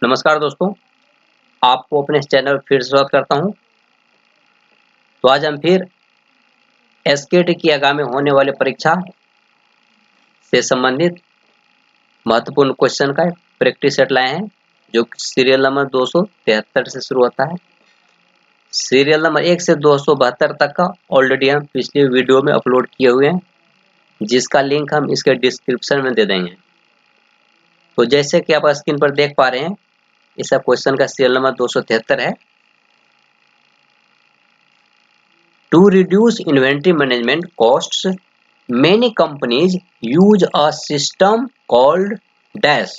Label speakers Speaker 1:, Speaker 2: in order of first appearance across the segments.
Speaker 1: नमस्कार दोस्तों, आपको अपने इस चैनल पर फिर स्वागत करता हूं। तो आज हम फिर एसकेटी की आगामी होने वाली परीक्षा से संबंधित महत्वपूर्ण क्वेश्चन का प्रैक्टिस सेट लाए हैं, जो सीरियल नंबर 273 से शुरू होता है। सीरियल नंबर 1 से 272 तक का ऑलरेडी हम पिछले वीडियो में अपलोड किए हुए हैं, जिसका लिंक हम इसके डिस्क्रिप्शन में दे देंगे। तो जैसे कि आप स्क्रीन पर देख पा रहे हैं, इसका क्वेश्चन का सीरियल नंबर 273 है। To reduce inventory management costs, many companies use a system called dash,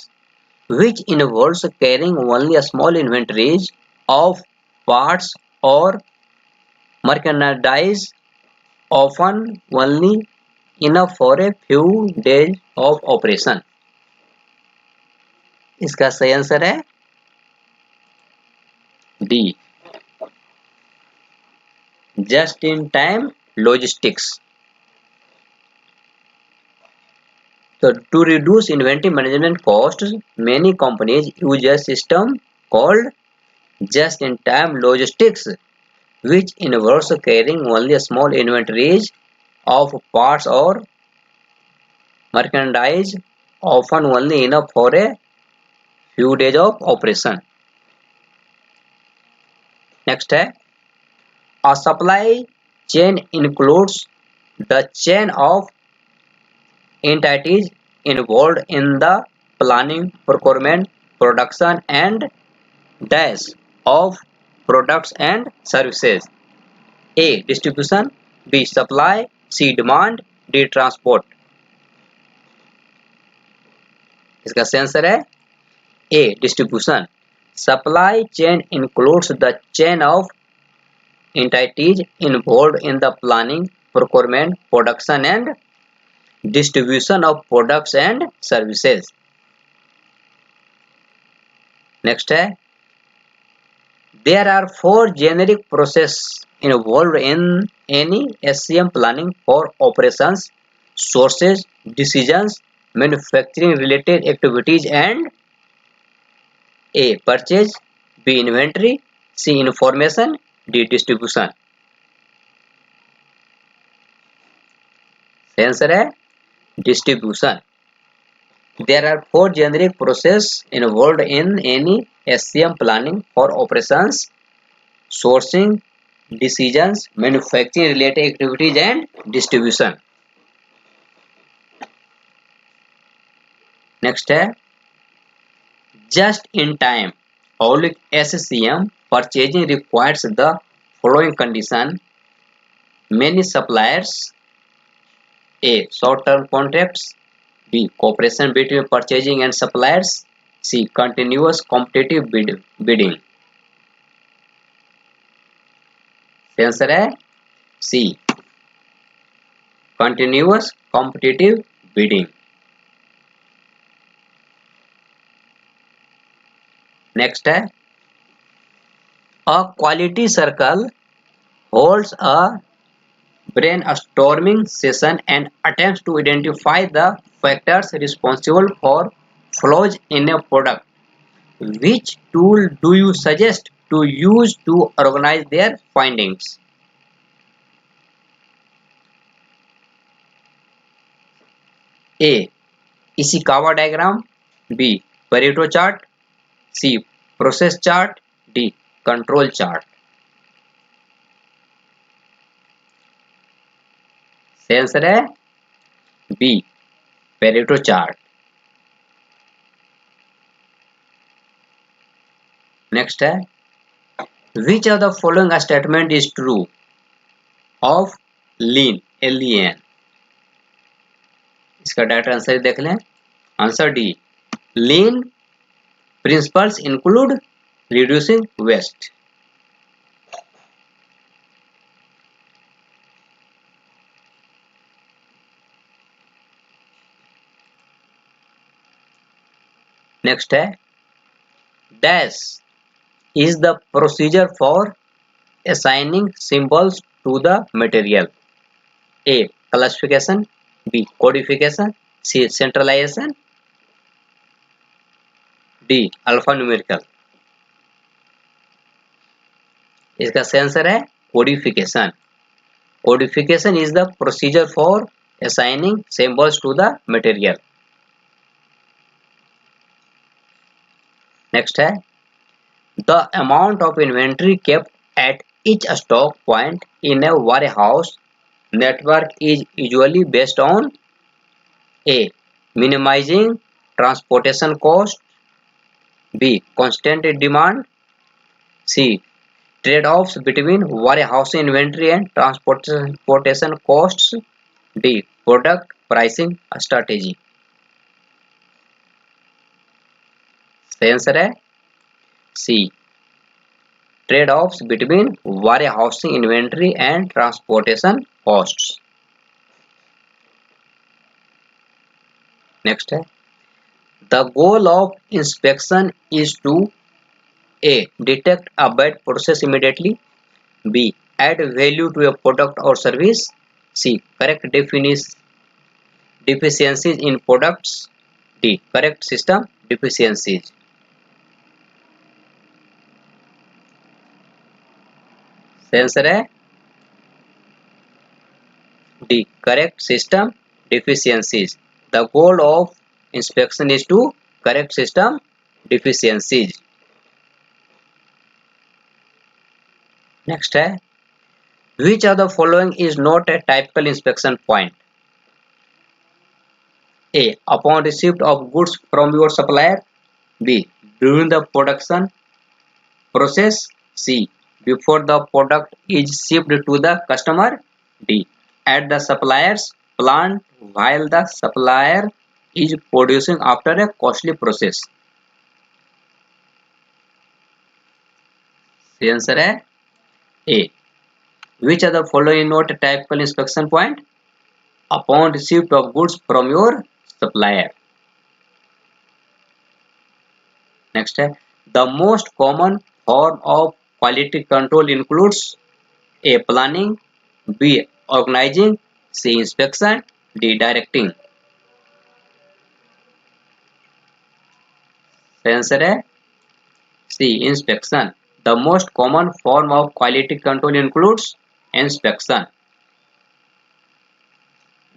Speaker 1: which involves carrying only a small inventories of parts or merchandise, often only enough for a few days of operation. इसका सही answer है D, just in time logistics. So to reduce inventory management costs, many companies use a system called just-in-time logistics, which involves carrying only small inventories of parts or merchandise, often only enough for a few days of operation. Next है, a supply chain includes the chain of entities involved in the planning, procurement, production and dash of products and services. A. Distribution, B. Supply, C. Demand, D. Transport. इसका सही answer है A. Distribution. Supply chain includes the chain of entities involved in the planning, procurement, production and distribution of products and services. Next है, there are 4 generic processes involved in any SCM planning for operations, sources, decisions, manufacturing related activities and A. Purchase, B. Inventory, C. Information, D. Distribution. Answer है distribution. There are 4 generic processes involved in any SCM planning for operations, sourcing, decisions, manufacturing related activities and distribution. Next है, just in time or SCM purchasing requires the following condition. Many suppliers: A. Short term contracts, B. Cooperation between purchasing and suppliers, C. Continuous competitive bidding. Answer है C. Continuous competitive bidding. Next है, a quality circle holds a brainstorming session and attempts to identify the factors responsible for flaws in a product. Which tool do you suggest to use to organize their findings? A. Ishikawa diagram, B. Pareto chart, C. Process chart, D. Control chart. सही answer है B. Pareto chart. Next है, which of the following statement is true of lean, LEN? इसका direct answer देख लें। Answer D, lean principles include reducing waste. Next है, dash is the procedure for assigning symbols to the material. A. Classification, B. Codification, C. Centralization. D alpha numerical. इसका सही answer है codification. Codification is the procedure for assigning symbols to the material। Next है the amount of inventory kept at each stock point in a warehouse network is usually based on a minimizing transportation cost, b constant demand, c trade-offs between warehouse inventory and transportation costs, d product pricing strategy। सही answer है सी trade-offs between warehousing inventory and transportation costs। Next है the goal of inspection is to a detect a bad process immediately, b add value to a product or service, c correct deficiencies in products, d correct system deficiencies। सही answer है D correct system deficiencies। the goal of inspection is to correct system deficiencies। Next है which of the following is not a typical inspection point? A upon receipt of goods from your supplier, b during the production process, c before the product is shipped to the customer, d at the supplier's plant while the supplier is producing after a costly process। The answer है A which of the following not a typical inspection point? Upon receipt of goods from your supplier। Next है the most common form of quality control includes a planning, b organizing, c inspection, d directing। सही answer है c inspection। the most common form of quality control includes inspection।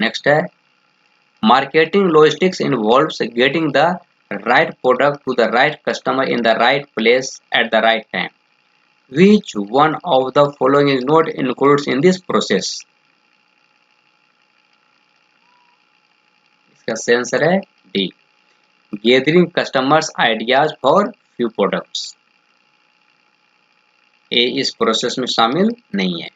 Speaker 1: Next है marketing logistics involves getting the right product to the right customer in the right place at the right time। Which one of the following is not included in this process? इसका सही answer है D gathering customers ideas for few products। ए इस process में शामिल नहीं है।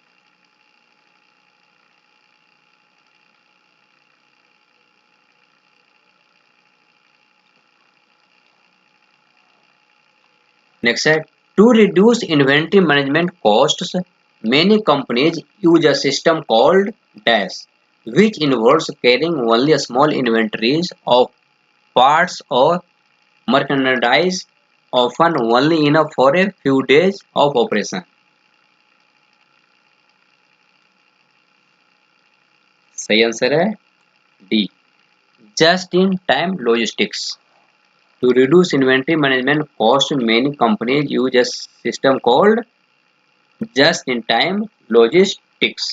Speaker 1: Next है to reduce inventory management costs, many companies use a system called dash, which involves carrying only a small inventories of parts or merchandise, often only enough for a few days of operation। सही answer है D just in time logistics। To reduce inventory management cost, many companies use a system called just in time logistics।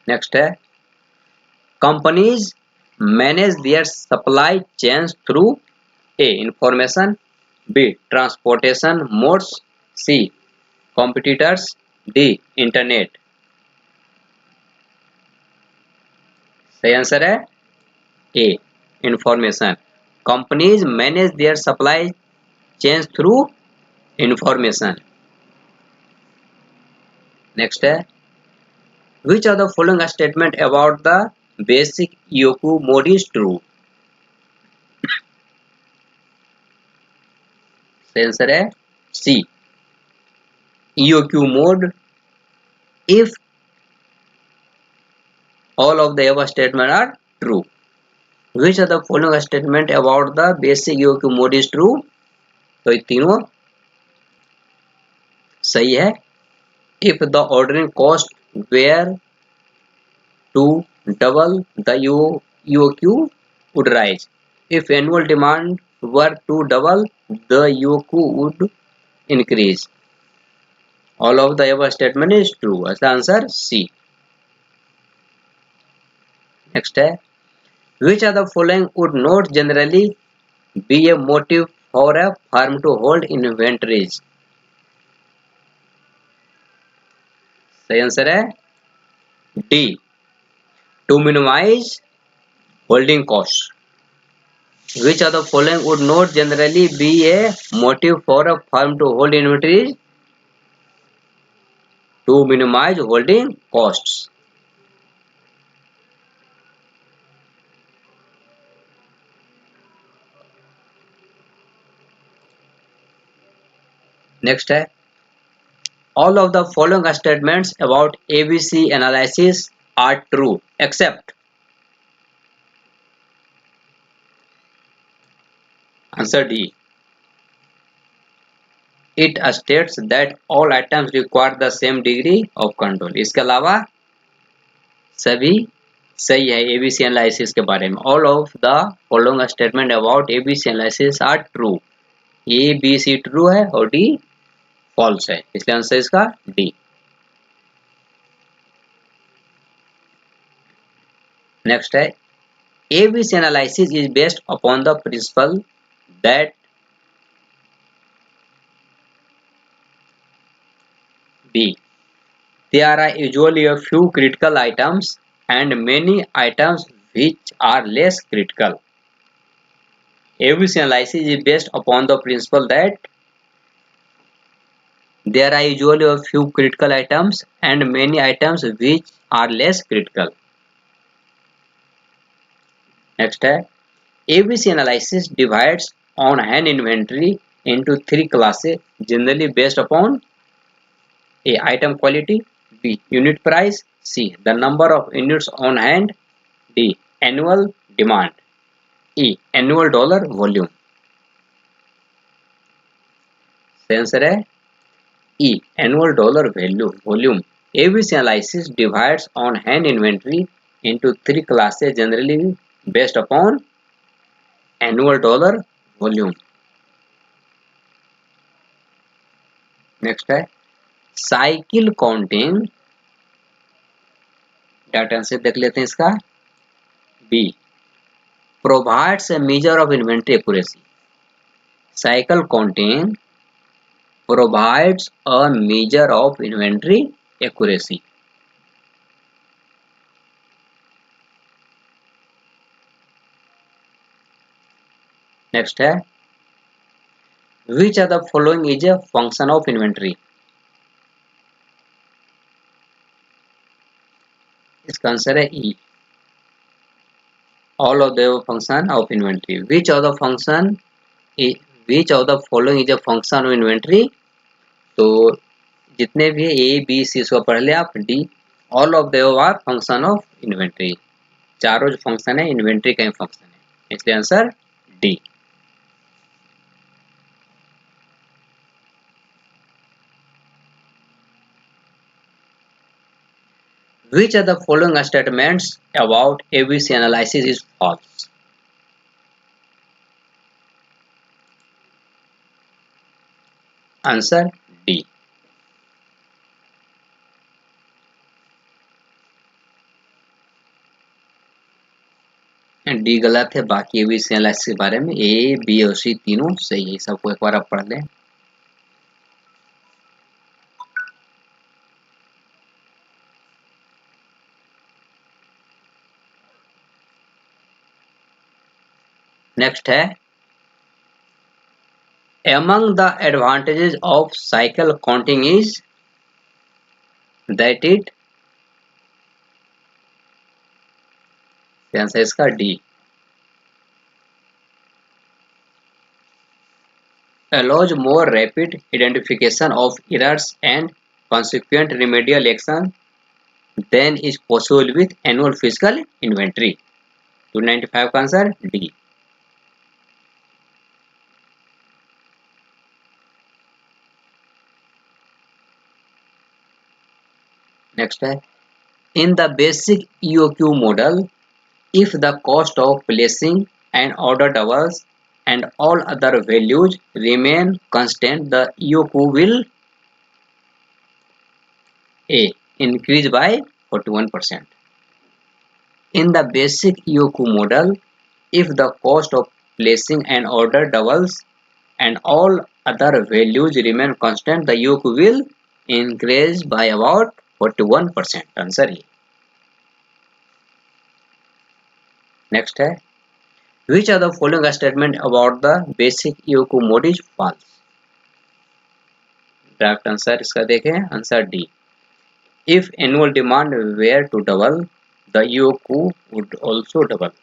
Speaker 1: Next है companies manage their supply chains through a information, b transportation modes, c competitors, d internet। सही answer है A information. Companies manage their supply chains through information. Next है which are the following statement about the basic EOQ mode is true. Answer है C EOQ mode if all of the above statements are true। Which of the following statement about the basic EOQ mode is true? तो ये तीनों सही है। If the ordering cost were to double, the EOQ would rise। If annual demand were to double, the EOQ would increase. All of the above statement is true. इसका answer C. Next है, which of the following would not generally be a motive for a firm to hold inventories? सही answer है D. To minimize holding costs. Which of the following would not generally be a motive for a firm to hold inventories? To minimize holding costs. Next है, all of the following statements about ABC analysis are true except. Answer D. It states that all items require the same degree of control. इसके अलावा सभी सही है ABC analysis के बारे में. All of the following statement about ABC analysis are true. A B C true है और D false है, इसलिए आंसर इसका D. नेक्स्ट है, ABC analysis is based upon the principle that B. There are usually a few critical items and many items which are less critical. ABC analysis is based upon the principle that there are usually a few critical items and many items which are less critical. Next है, ABC analysis divides on hand inventory into three classes generally based upon A. Item quality, B. Unit price, C. The number of units on hand, D. Annual demand, E. Annual dollar volume. Answer है E. Annual dollar value volume. ABC analysis divides on hand inventory into three classes generally based upon annual dollar volume. Next है, cycle counting. Data answer देख लेते हैं इसका. B. Provides a measure of inventory accuracy. Cycle counting provides a measure of inventory accuracy. Next है, which of the following is a function of inventory? इसका answer है E. All of the function of inventory. Which of the following is a function of inventory? तो जितने भी A, B, C इसको पढ़ ले आप. D. All of the are function of inventory. चारों जो फंक्शन है इन्वेंट्री का ही फंक्शन है, इसलिए answer D. Which of the following statements about ABC analysis is false? Answer D. D गलत है, बाकी ABC एनालिसिस के बारे में A, B और C तीनों सही है. सबको एक बार आप पढ़ लें. नेक्स्ट है, among the advantages of cycle counting is that it. Answer इसका D. Allows more rapid identification of errors and consequent remedial action than is possible with annual physical inventory. 295 का आंसर D. नेक्स्ट है, in the basic EOQ model, if the cost of placing and order doubles and all other values remain constant, the EOQ will A. Increase by 41%. In the basic EOQ model, if the cost of placing an order doubles and all other values remain constant, the EOQ will increase by about 41%. Answer A. Next है, which of the following statement about the basic EOQ mode is false? Draft answer इसका देखें, answer D. If annual demand were to double, the EOQ would also double.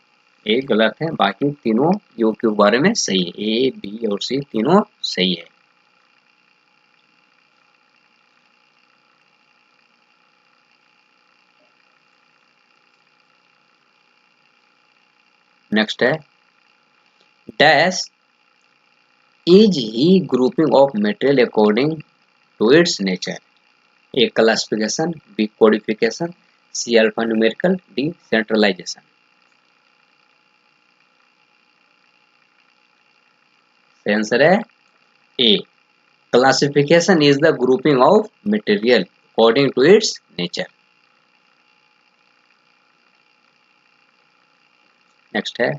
Speaker 1: ये गलत है, बाकी तीनों EOQ के बारे में सही है. ए, बी और सी तीनों सही है. नेक्स्ट है, dash is he grouping of material according to its nature? A. Classification, B. Codification, C. Alphanumerical, D. Centralization. सही आंसर है A. Classification is the grouping of material according to its nature. Next है,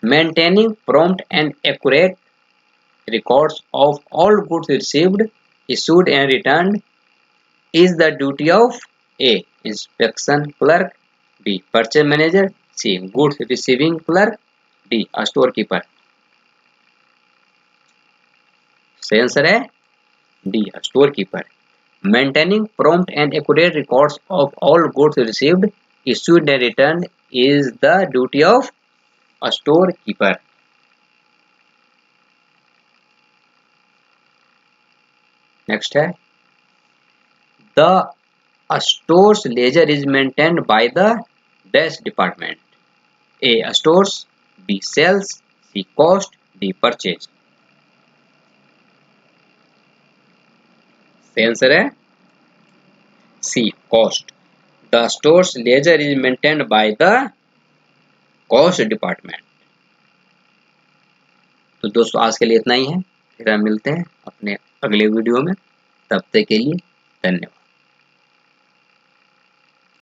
Speaker 1: maintaining prompt and accurate records of all goods received, issued and returned is the duty of A. Inspection clerk, B. Purchase manager, C. Goods receiving clerk, D. Storekeeper. सही answer है D. Storekeeper. Maintaining prompt and accurate records of all goods received, issued and returned is the duty of a storekeeper. Next है, the store's ledger is maintained by the dash department. A. Stores, B. Sales, C. Cost, D. Purchase. सही answer है C. Cost. The store's ledger is maintained by the cost department. तो दोस्तों आज के लिए इतना ही है, फिर हम मिलते हैं अपने अगले वीडियो में. तब तक के लिए धन्यवाद.